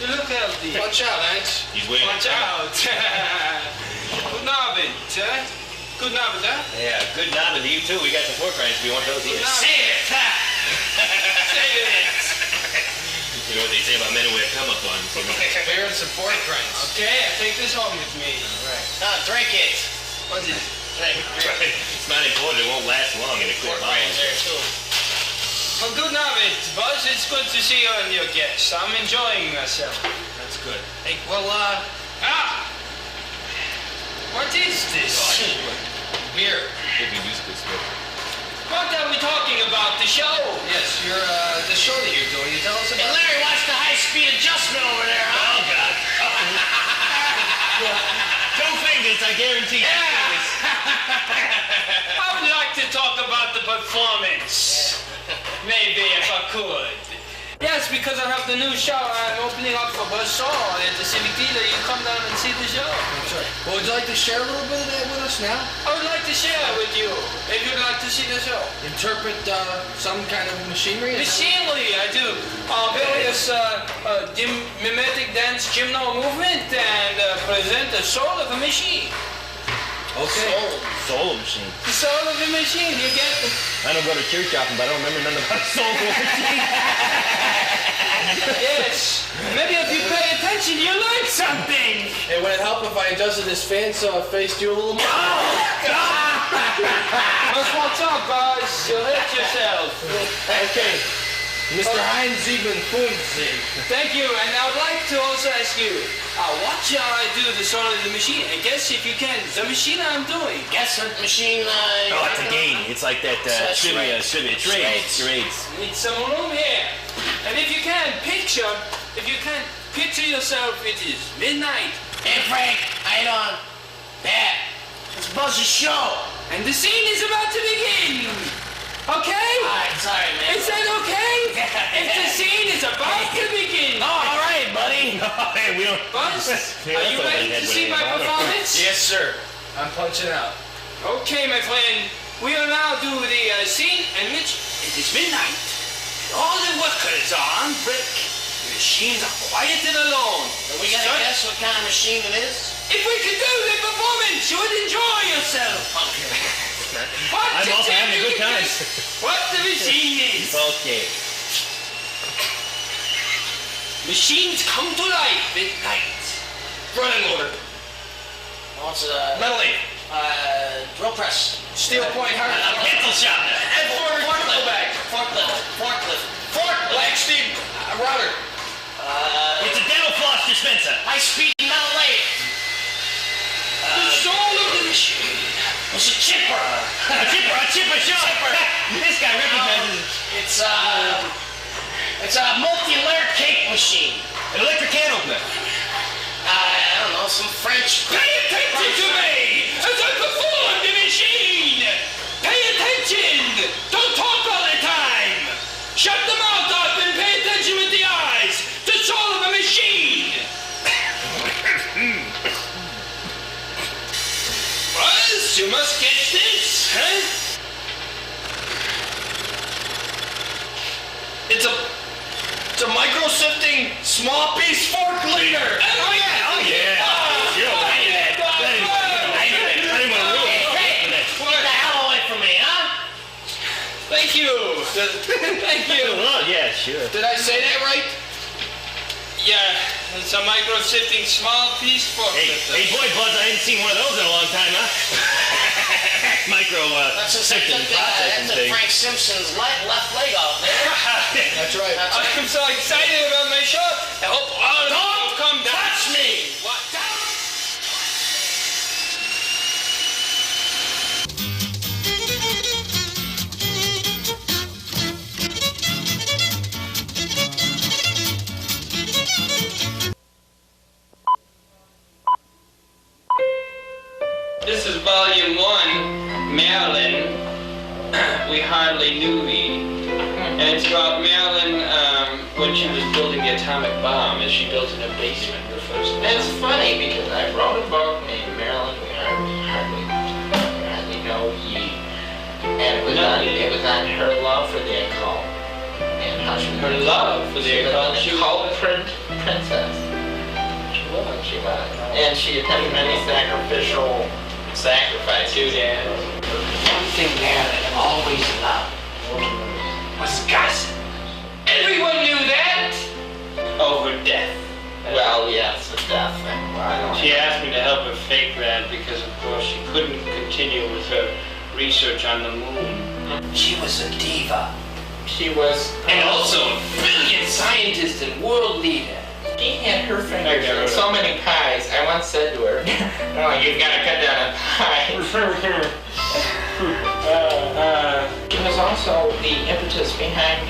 You look healthy. Watch out, Hans. He's wearing Watch out. Good Abend, huh? Good Abend, huh? Yeah, good nobbing to you too. We got some pork rinds if you want those here. Say it, huh? Say it. You know what they say about men who wear come-up-ons. Beer and some pork rinds. Okay, I take this home with me. All right. Drink it. What's it? Drink. It's not important. It won't last long in a quick Pork bottle. rinds there too. Well, good Abend, Buzz. It's good to see you and your guests. I'm enjoying myself. That's good. Hey, well, What is this? beer. Maybe musical stuff. What are we talking about? The show? Yes, the show that you're doing. You tell us Hey, about Larry, watch the high-speed adjustment over there, huh? Oh, God. Two fingers, I guarantee. I would like to talk about the performance. Maybe if I could. Yes, because I have the new show. I'm opening up for Buzzsaw at the Civic Theater. You come down and see the show. That's right. Well, would you like to share a little bit of that with us now? I would like to share with you if you'd like to see the show. Interpret some kind of machinery? Machinery, I do. Various mimetic dance gymno movement and present the soul of a machine. Okay. Soul machine. The soul of a machine, you get it. I don't go to church often, but I don't remember nothing about soul machine. Yes. Maybe if you pay attention, you learn something. Hey, would it help if I adjusted this fan so it faced you a little more? Just watch out, Buzz. You'll hurt yourself. Okay. Mr. Heinz Sieben Funzi. Thank you, and I would like to also ask you, what shall I do the soul of the machine? I guess if you can, the machine I'm doing. Guess what machine? Oh, it's a game. It's like that trivia. Charades. Need some room here. And if you can picture yourself, it is midnight. Hey, Frank, how you doing? Bad. It's Buzz's show. And the scene is about to begin. Okay? Alright, sorry, man. Is that okay? If the scene is about to begin. Oh, all right, buddy. Hey, we don't. Buzz, are you ready to see my performance? Yes, sir. I'm punching out. Okay, my friend. We will now do the scene in which it is midnight. All the workers are on break. The machines are quiet and alone. Are we gonna guess what kind of machine it is? If we could do the performance, you would enjoy yourself. Okay. I'm also having a good time. What the machine is. Okay. Machines come to life at night. Running order. What's Metal lathe. drill press? Steel point hard. Pencil sharpener. And Forklift. Black Steve router. It's a dental floss dispenser. High-speed metal lathe. The soul of the machine. It's a chipper. A chipper, sure. This guy recognizes it. It's a multi-layer cake machine. An electric can opener. I don't know, some French. Pay attention to me as I perform the machine. Pay attention. Don't talk all the time. Shut the mouth up and pay attention with the eyes. The soul of a machine. Buzz, you must catch this, huh? It's a micro-sifting small piece fork cleaner. Oh yeah. Sure, I knew that. I didn't want to ruin it. Hey, get the hell away from me, huh? Thank you. Thank you. Oh, yeah, sure. Did I say that right? Yeah, it's a micro-sifting small piece fork. Hey, boy, Buzz, I haven't seen one of those in a long time, huh? Micro-sifting, processing That's thing. Frank Simpson's left leg off there. That's right. I'm so excited about my show. I hope all of you will come down. Touch me! What? This is volume 1, Marilyn. We hardly knew thee. And it's about Marilyn when she was building the atomic bomb, and she built in a basement the first time. It's funny because I wrote a book named Marilyn We Hardly Know Ye. And it was on her love for the occult and how No, she Her love for She the was occult. a cult princess. She was. She was. And she attempted many sacrificial sacrifices. Two dads. One thing Marilyn always loved was gossip. Everyone knew that. Over death. Well, yes, the death thing. Well, I don't She asked me to help her fake that because, of course, she couldn't continue with her research on the moon. She was a diva. She was. And also a brilliant scientist and world leader. She had her fingers in so many pies. I once said to her, "Oh, you've got to cut down on pies." She was also the impetus behind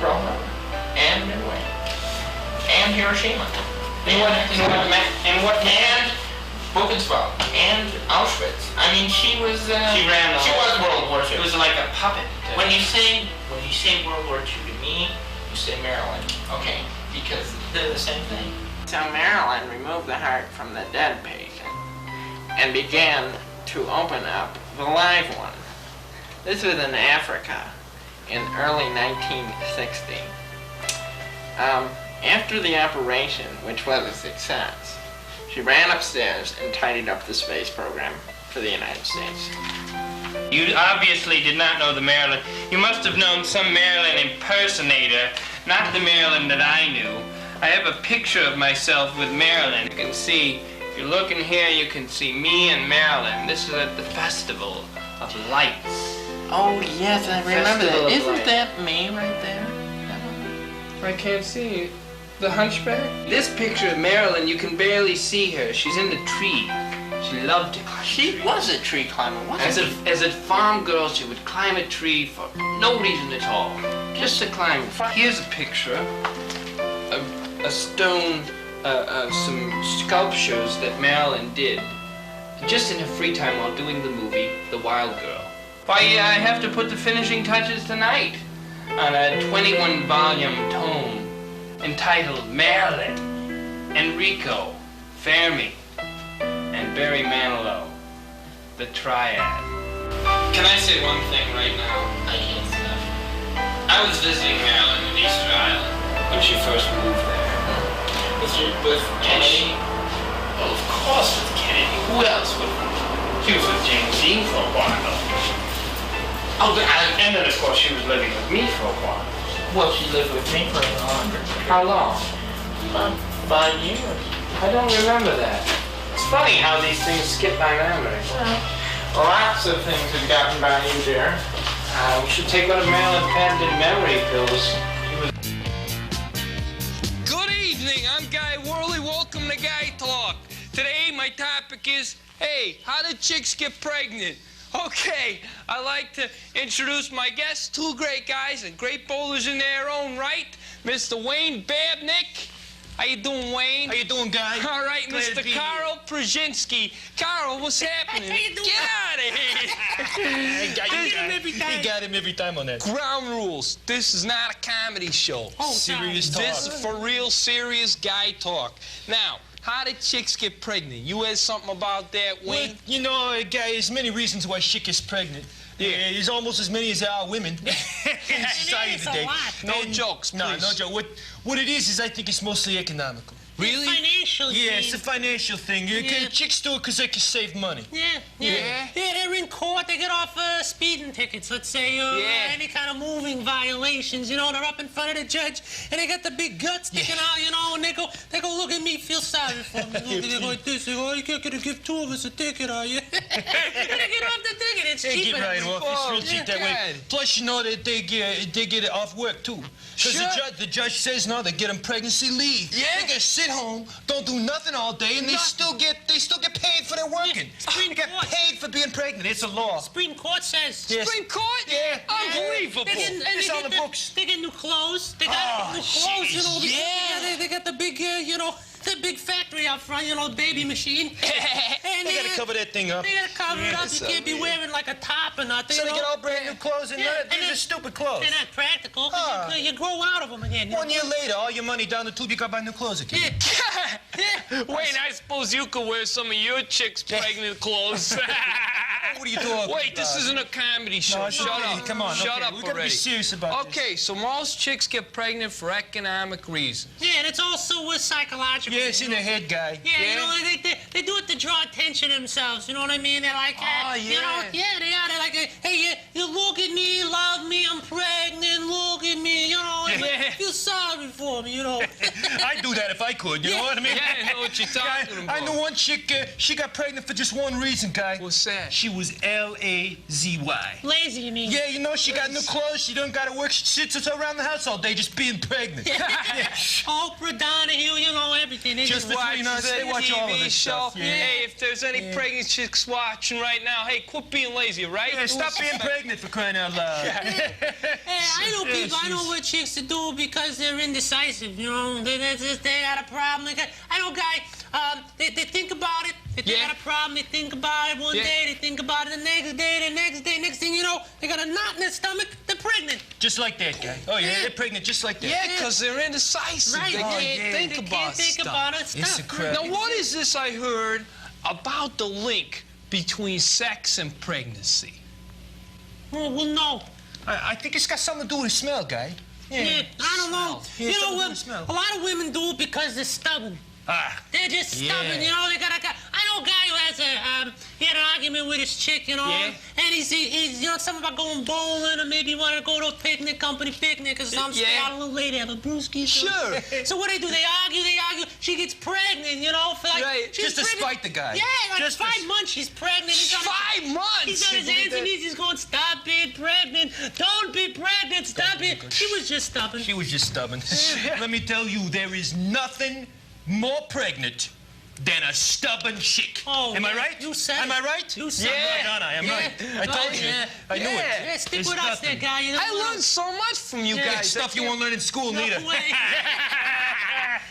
Pearl Harbor and Midway and Hiroshima and Buchenwald and Auschwitz. I mean, she was. She ran the She whole- was World War II. It was like a puppet. When you say World War II to me, you say Maryland. Okay, because they're the same thing. So Marilyn removed the heart from the dead patient and began to open up the live one. This was in Africa in early 1960. After the operation, which was a success, she ran upstairs and tidied up the space program for the United States. You obviously did not know the Marilyn. You must have known some Marilyn impersonator, not the Marilyn that I knew. I have a picture of myself with Marilyn. You can see, if you look in here, you can see me and Marilyn. This is at the Festival of Lights. Oh yes, I remember Festival that. of Isn't Light. that me right there? I can't see the hunchback. This picture of Marilyn, you can barely see her. She's in the tree. She loved to climb. She was a tree climber, wasn't she? As a farm girl, she would climb a tree for no reason at all, just to climb. Here's a picture of a stone, some sculptures that Marilyn did, just in her free time while doing the movie The Wild Girl. Why, I have to put the finishing touches tonight on a 21-volume tome entitled Marilyn, Enrico, Fermi, and Barry Manilow, the Triad. Can I say one thing right now? I can't say that. I was visiting Marilyn in Easter Island when she first moved there. With Kennedy? Well, of course with Kennedy. Who else would? She was with James Dean for a while. Oh, but And then, of course, she was living with me for a while. Well, she lived with me for longer. How long? About 5 years. I don't remember that. It's funny how these things skip my memory. Well, lots of things have gotten by you, dear. We should take one of Marilyn's patented memory pills. Good evening, I'm Guy Worley. Welcome to Guy Talk. Today my topic is, hey, how do chicks get pregnant? Okay, I'd like to introduce my guests, two great guys and great bowlers in their own right. Mr. Wayne Babnick. How you doing, Wayne? How you doing, Guy? All right, Glad to Mr. be here. Carl Przinski. Carl, what's happening? Get out of here. He got him every time on that. Ground rules. This is not a comedy show. Serious talk. This is for real serious guy talk. Now, how did chicks get pregnant? You had something about that, Well, Wayne? you know, Guy, there's many reasons why chick is pregnant. Yeah. There's almost as many as there are women in society today. No And- jokes, No, please. no joke. What it is I think it's mostly economical. Really? Financial Yeah, thing. it's a financial thing. Yeah. Chicks do it because they can save money. Yeah. Yeah, they're in court. They get off speeding tickets, let's say, Yeah. any kind of moving violations. You know, they're up in front of the judge, and they got the big guts sticking out, you know, and they go, look at me, feel sorry for me. They go like this. They go, oh, you're gonna give two of us a ticket, are you? And they get off the ticket. It's They cheaper. get right off. It's real cheap that way. God. Plus, you know that they get it off work too. Because Sure. the judge says no, they get them pregnancy leave. Yeah. They can sit home, don't do nothing all day, and they still get paid for their working. Supreme They get Court. paid for being pregnant. It's a law. Supreme Court says. Yes. Supreme Court? Yeah. Unbelievable. It's on the books. They get new clothes. They got new clothes, you know. They got the big, the big factory out front, you know, the baby machine. And They gotta cover that thing up. They gotta cover it up. You so can't be wearing like a top or nothing. So you they know? get all brand new clothes, and Yeah, these and are stupid clothes. They're not practical. 'Cause Ah. you grow out of them again. You 1 know? year later, all your money down the tube, you got buy new clothes again. Yeah. Wayne, I suppose you could wear some of your chicks' pregnant clothes. What are you talking Wait, about? this isn't a comedy show. No, it's Shut okay. up. Come on. Shut okay. up We gotta already. be serious about this. Okay, so most chicks get pregnant for economic reasons. Yeah, and it's also psychological. Yeah, it's in their head, guy. Yeah, Yeah? you know, they do it to draw attention to themselves, you know what I mean? They're like, Oh, you know, yeah. they are. They're like, hey, you look at me, love me, I'm pregnant, look at me, you know, and Yeah. feel sorry for me, you know. I'd do that if I could, you know what I mean? Yeah, I know what you're talking about. I know one chick, she got pregnant for just one reason, guy. What's that? She was L-A-Z-Y. Lazy, you mean? Yeah, you know, she got new clothes, she don't gotta work, she sits around the house all day just being pregnant. Oprah, Donahue, you know, everything. They Just just between us, they watch all of TV this show. stuff. Yeah. Hey, if there's any pregnant chicks watching right now, hey, quit being lazy, right? Yeah, stop being pregnant for crying out loud. Hey, I know Yeah, people. I know what chicks to do because they're indecisive. You know, they got a problem. I know, guy. They think about it. If they Yeah. got a problem, they think about it one Yeah. day. They think about it the next day. The next day. Next thing you know, they got a knot in their stomach. They're pregnant. Just like that, guy. Oh, yeah, they're pregnant just like that. Yeah, because they're indecisive. Right? They Oh, can't yeah. think They about can't think stuff. about it. It's Stuff. incredible. Now, what is this I heard about the link between sex and pregnancy? Well, no. I think it's got something to do with the smell, guy. Yeah, I don't know. Yeah, You know, something with smell. a lot of women do it because they're stubborn. Ah. They're just stubborn, Yeah. you know. They got a guy. I know a guy who has he had an argument with his chick, you know, Yeah. and he's you know, something about going bowling or maybe want to go to a picnic, company picnic or something. Stay Yeah. out a little later, have a brewski. Sure. So what do? They argue. She gets pregnant, you know, for like Right. she's Just to pregnant- spite the guy. Yeah, like Just to 5 months she's pregnant. He's on 5 months? He's on his hands and knees. He's going, stop being pregnant. Don't be pregnant. Stop it. She was just stubborn. She was just stubborn. Let me tell you, there is nothing more pregnant than a stubborn chick. Oh, Am I yeah. right? You said Am it. I right? You said I'm it. right, aren't I? I'm Yeah. right. I told you. Yeah. I knew it. Yeah, stick It's with us there, nothing. guy. You know I what? learned so much from you Yeah. guys. Stuff you won't learn in school, No neither. way.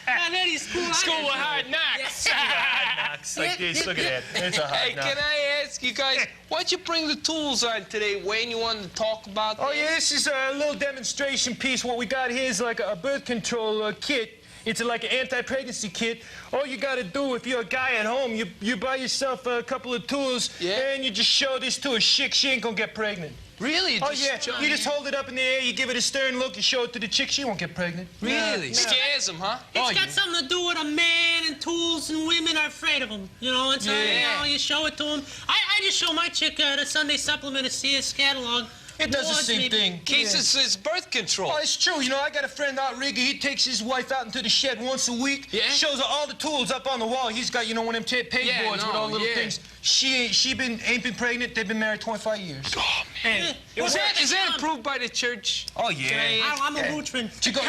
Not any school. School with hard knocks. Knocks like this. Look at that. It's a hard Hey, knock. can I ask you guys, why'd you bring the tools on today, Wayne? You wanted to talk about Oh, that? yeah, this is a little demonstration piece. What we got here is like a birth control kit. It's like an anti-pregnancy kit. All you got to do, if you're a guy at home, you buy yourself a couple of tools, Yeah. and you just show this to a chick. She ain't gonna get pregnant. Really? Oh, yeah. You just hold it up in the air, you give it a stern look, you show it to the chick. She won't get pregnant. Really? Yeah. Scares them, huh? It's Oh, got yeah. something to do with a man and tools, and women are afraid of them. You know, and so you know, you show it to them. I just show my chick the Sunday supplement of CS catalog. It does the Awards, same maybe. thing. Case Yeah. it's birth control. Oh, it's true. You know, I got a friend out Rigger. He takes his wife out into the shed once a week. Yeah? Shows her all the tools up on the wall. He's got, you know, one of them pegboards Yeah, with all little yeah. things. She ain't been pregnant. They've been married 25 years. Oh, man. Is that approved by the church? Oh, yeah. I'm a Lutheran. Did you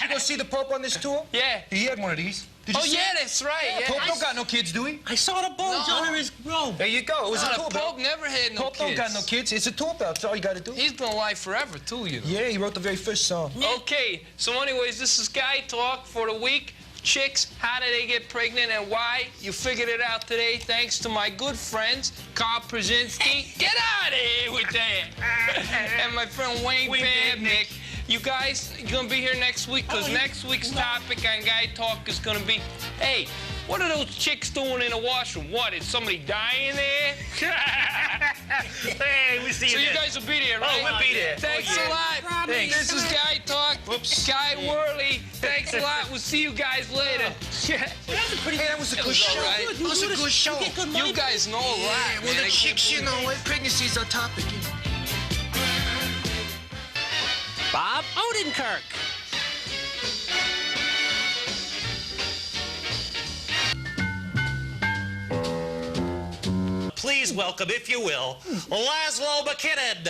go see the Pope on this tour? Yeah. He had one of these. Did you Oh, see yeah, it? that's right. Yeah. Pope don't got no kids, do he? I saw the bulge No. under his robe. There you go. It was No, a the tool Pope belt. never had no Pope kids. don't got no kids. It's a tool belt. That's all you got to do. He's been alive forever, too, you know. Yeah, he wrote the very first song. Okay, so anyways, this is Guy Talk for the week. Chicks, how do they get pregnant and why? You figured it out today thanks to my good friends, Carl Brzezinski. Get out of here with that. And my friend Wayne Babnick. You guys, you're going to be here next week because next week's topic on Guy Talk is going to be, hey, what are those chicks doing in the washroom? What, is somebody dying there? Hey, we see So you guys will be there, right? we'll be there. Thanks a lot. Thanks. This is Guy Talk. Whoops. Guy Worley. Thanks a lot. We'll see you guys later. Hey, that was a It good was show. all right. That was a good show. You get good money. You guys know a lot, Well, man. the chicks, you know, pregnancy's our topic. Bob Odenkirk. Please welcome, if you will, Laszlo McKinnon.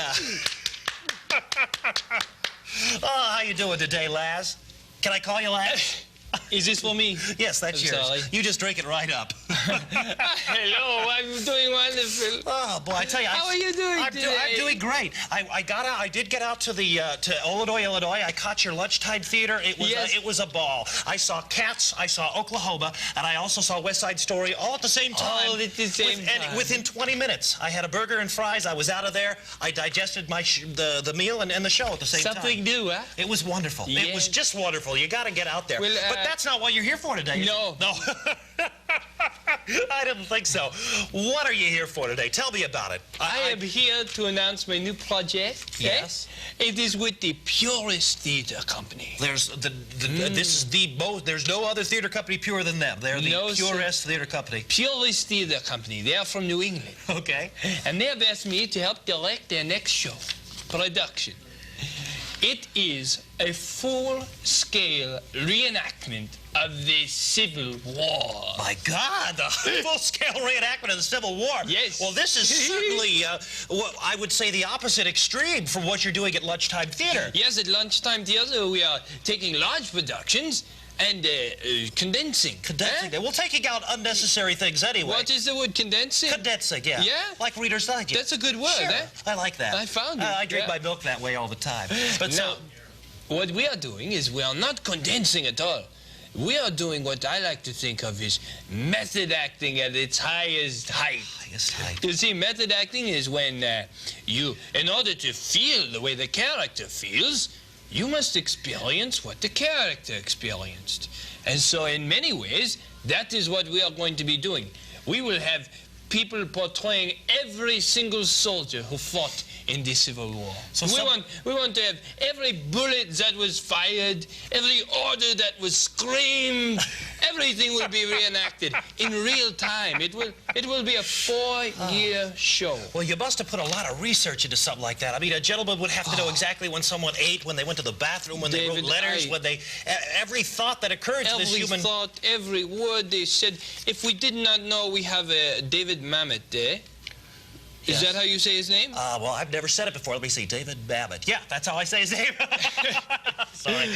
Oh, how you doing today, Laz? Can I call you Laz? Is this for me? Yes, that's I'm yours. sorry. You just drink it right up. Hello, I'm doing wonderful. Oh boy, I tell you, How are you doing I'm today? doing great. I did get out to the to Illinois. I caught your lunchtime theater. Yes. It was a ball. I saw Cats, I saw Oklahoma, and I also saw West Side Story all at the same time. All at the same And time. within 20 minutes, I had a burger and fries. I was out of there. I digested the meal and the show at the same time. Something new, huh? It was wonderful. It was Yes. just wonderful. You got to get out there. Well, but that's not what you're here for today. is it? No. No. I didn't think so. What are you here for today? Tell me about it. I am here to announce my new project. Yes. It is with the Purist Theater Company. There's this is the most. There's no other theater company purer than them. They're the No, sir. purest theater company. Purist Theater Company. They are from New England. Okay. And they have asked me to help direct their next show, production. It is a full-scale reenactment of the Civil War. My God, a full-scale reenactment of the Civil War. Yes. Well, this is certainly, well, I would say, the opposite extreme from what you're doing at Lunchtime Theater. Yes, at Lunchtime Theater, we are taking large productions and condensing. Condensing them. Well, taking out unnecessary things anyway. What is the word condensing? Condensing, yeah. Yeah? Like Reader's Digest. That's a good word, Sure. eh? I like that. I found it. I drink Yeah. my milk that way all the time. But Now, what we are doing is we are not condensing at all. We are doing what I like to think of as method acting at its highest height. Highest height. You see, method acting is when you, in order to feel the way the character feels, you must experience what the character experienced. And so in many ways, that is what we are going to be doing. We will have people portraying every single soldier who fought in the Civil War. So we want to have every bullet that was fired, every order that was screamed, everything will be reenacted in real time. It will be a 4-year show. Well, you must have put a lot of research into something like that. I mean, a gentleman would have to know exactly when someone ate, when they went to the bathroom, when they wrote letters, when they... Every thought that occurred to this human... Every thought, every word they said. If we did not know, we have David Mamet there. Is Yes. that how you say his name? Well, I've never said it before. Let me see. David Mamet. Yeah, that's how I say his name. Sorry.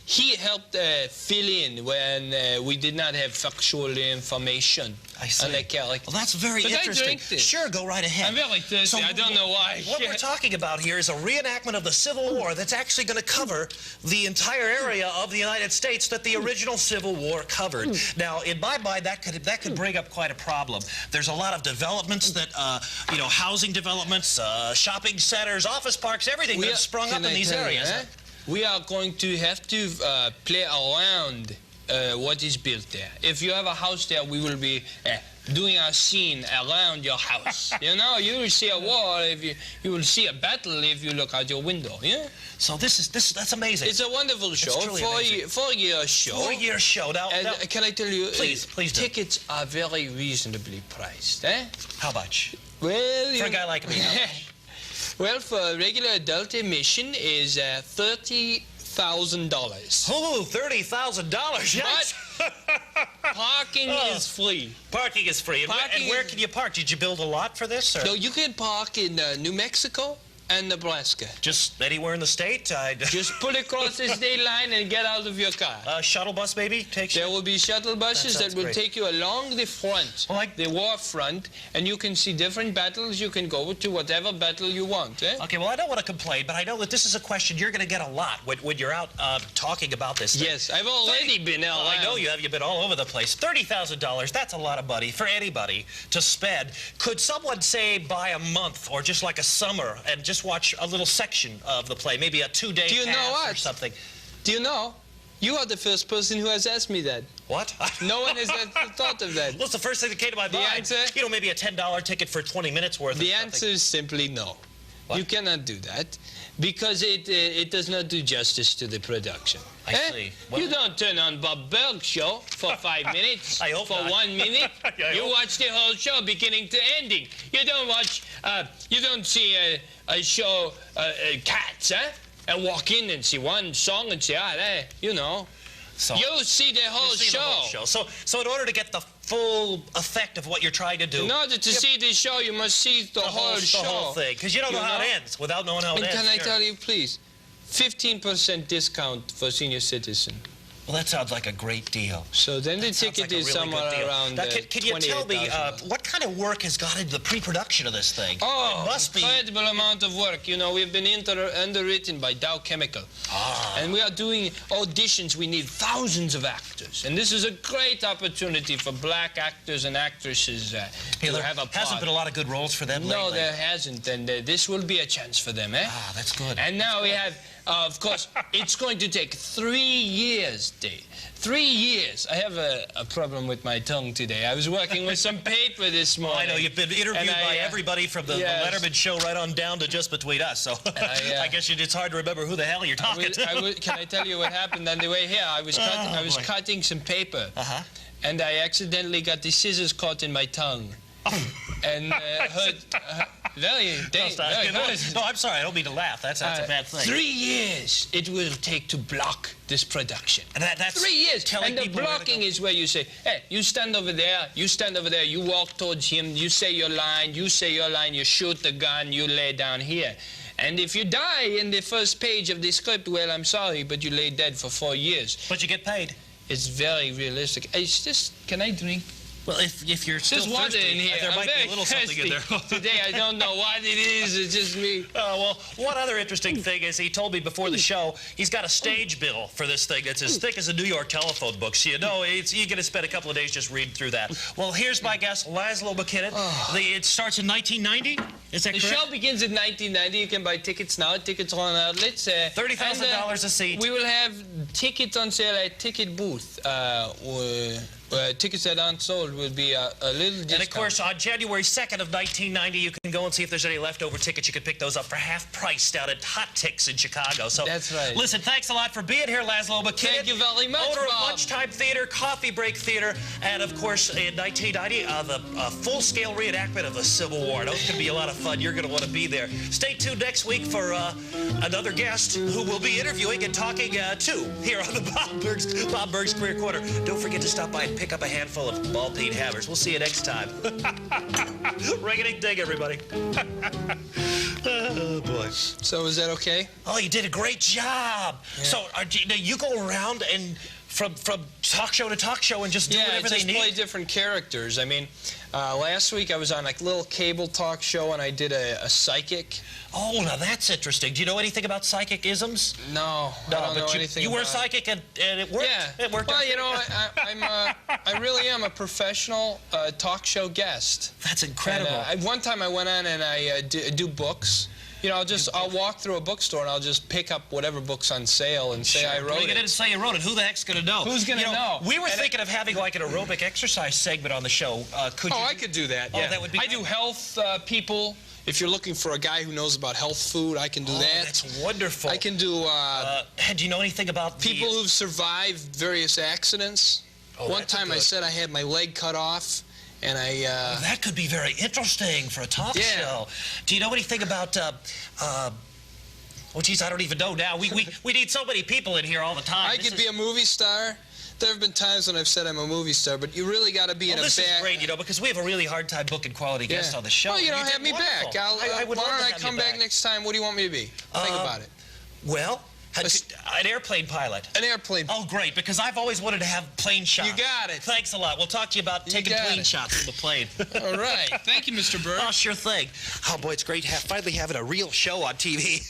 He helped fill in when we did not have factual information I see. on the character. Well, that's very But I interesting. drink this. Sure, go right ahead. I'm very thirsty. I don't know why. What we're talking about here is a reenactment of the Civil War that's actually going to cover the entire area of the United States that the original Civil War covered. Now, in my mind, that could bring up quite a problem. There's a lot of developments that, you know, housing developments, shopping centers, office parks, everything that have sprung up in these areas. We are going to have to play around what is built there. If you have a house there, we will be doing our scene around your house. You know, you will see a war if you will see a battle if you look out your window. Yeah. So that's amazing. It's a wonderful show. truly amazing. 4-year show. 4-year show. Now, Can I tell you? Please do. Tickets are very reasonably priced. Eh? How much? Well, For a guy like me, how much? Well, for a regular adult admission is $30,000. Oh, $30,000. Yes. Parking is free. Parking is free. And where is- can you park? Did you build a lot for this? Or? No, you can park in New Mexico and Nebraska. Just anywhere in the state? Just pull across the state line and get out of your car. Shuttle bus maybe takes you? There will be shuttle buses That that sounds will great. take you along the front, the war front, and you can see different battles. You can go to whatever battle you want. Eh? Okay, well, I don't want to complain, but I know that this is a question you're going to get a lot when you're out talking about this thing. Yes, I've already been out. I know you have. You've been all over the place. $30,000, that's a lot of money for anybody to spend. Could someone, say, buy a month or just like a summer and just watch a little section of the play, maybe a 2-day Do you know pass or what? something? Do you know? You are the first person who has asked me that. What? No one has thought of that. Well, it's the first thing that came to my The mind. answer? You know, maybe a $10 ticket for 20 minutes worth The of answer something. is simply no. What? You cannot do that because it does not do justice to the production. I see. Well- You don't turn on Bob Berg's show for 5 minutes. I hope for not. 1 minute. I You hope. watch the whole show beginning to ending. You don't watch. You don't see a show Cats, and walk in and see one song and say, you know. So, You see the whole you see show. the whole show. So in order to get the full effect of what you're trying to do... In order to see the show, you must see the whole show. The whole thing, because you don't know how it ends without knowing how it And ends. can I Sure. tell you, please, 15% discount for senior citizen. Well, that sounds like a great deal. So then the Sounds ticket like a is really good somewhere deal. around Now, can you tell me $28,000. what kind of work has gone into the pre-production of this thing? Oh, it must be. incredible amount of work. You know, we've been underwritten by Dow Chemical. And we are doing auditions. We need thousands of actors. And this is a great opportunity for black actors and actresses to There have a part. hasn't been a lot of good roles for them No, lately. there hasn't. And this will be a chance for them, eh? That's good. And now we have, of course, it's going to take 3 years birthday. 3 years. I have a problem with my tongue today. I was working with some paper this morning. I know, you've been interviewed by everybody from the yes. Letterman show right on down to just between us, so I guess it's hard to remember who the hell you're talking to. Can I tell you what happened on the way here? I was cutting some paper, and I accidentally got the scissors caught in my tongue. And hurt, very No, I'm sorry, I don't mean to laugh. That's a bad thing. 3 years it will take to block this production. And that's 3 years. And the blocking is where you say, hey, you stand over there, you stand over there, you walk towards him, you say your line, you shoot the gun, you lay down here. And if you die in the first page of the script, well, I'm sorry, but you lay dead for 4 years. But you get paid. It's very realistic. It's just, can I drink? Well, if you're still There's water in here. there might be a little something in there. Today, I don't know what it is. It's just me. Well, one other interesting thing is he told me before the show he's got a stage bill for this thing that's as thick as a New York telephone book. So you know, you're going to spend a couple of days just reading through that. Well, here's my guest, Laszlo McKinnon. It starts in 1990. Is that correct? The show begins in 1990. You can buy tickets now at tickets on outlets. $30,000 a seat. We will have tickets on sale at ticket booth. Tickets that aren't sold will be a little discount. And of course, on January 2nd of 1990, you can go and see if there's any leftover tickets. You can pick those up for half price down at Hot Ticks in Chicago. So that's right. Listen, thanks a lot for being here, Laszlo McKinnon. Thank you very much, owner Bob. of Lunchtime Theater, Coffee Break Theater, and of course, in 1990, the full-scale reenactment of the Civil War. Those can be a lot of fun. You're going to want to be there. Stay tuned next week for another guest who will be interviewing and talking to here on the Bob Berg's Career Corner. Don't forget to stop by and pick up a handful of ball-peen hammers. We'll see you next time. Ring-a-ding-ding, everybody. Oh, boy. So is that okay? Oh, you did a great job. Yeah. So you go around and from talk show to talk show and just do whatever they need? Yeah, just play different characters. I mean, last week I was on a little cable talk show and I did a psychic. Oh, now that's interesting. Do you know anything about psychic-isms? No, I don't know anything you about were a psychic and it worked? Yeah. It worked. Well, you know, I really am a professional talk show guest. That's incredible. And, one time I went on and I do books. You know, I'll walk through a bookstore and I'll just pick up whatever book's on sale and say I wrote it. You didn't say you wrote it. Who the heck's going to know? Who's going to know? We were thinking of having like an aerobic exercise segment on the show. Could you? I could do that. Oh, Yeah. that would be. I do health people. If you're looking for a guy who knows about health food, I can do that. That's wonderful. I can do do you know anything about people who've survived various accidents. One time I said I had my leg cut off. And that could be very interesting for a talk show. Do you know anything about oh, geez, I don't even know now. We need so many people in here all the time. I could be a movie star. There have been times when I've said I'm a movie star, but you really got to be in a This is great, you know, because we have a really hard time booking quality guests on the show. Well, you know, have me back. I would why love don't to I come back next time? What do you want me to be? Think about it. Well, an airplane pilot. An airplane. Oh, great, because I've always wanted to have plane shots. You got it. Thanks a lot. We'll talk to you about taking plane shots from the plane. All right. Thank you, Mr. Berg. Oh, sure thing. Oh, boy, it's great finally having a real show on TV.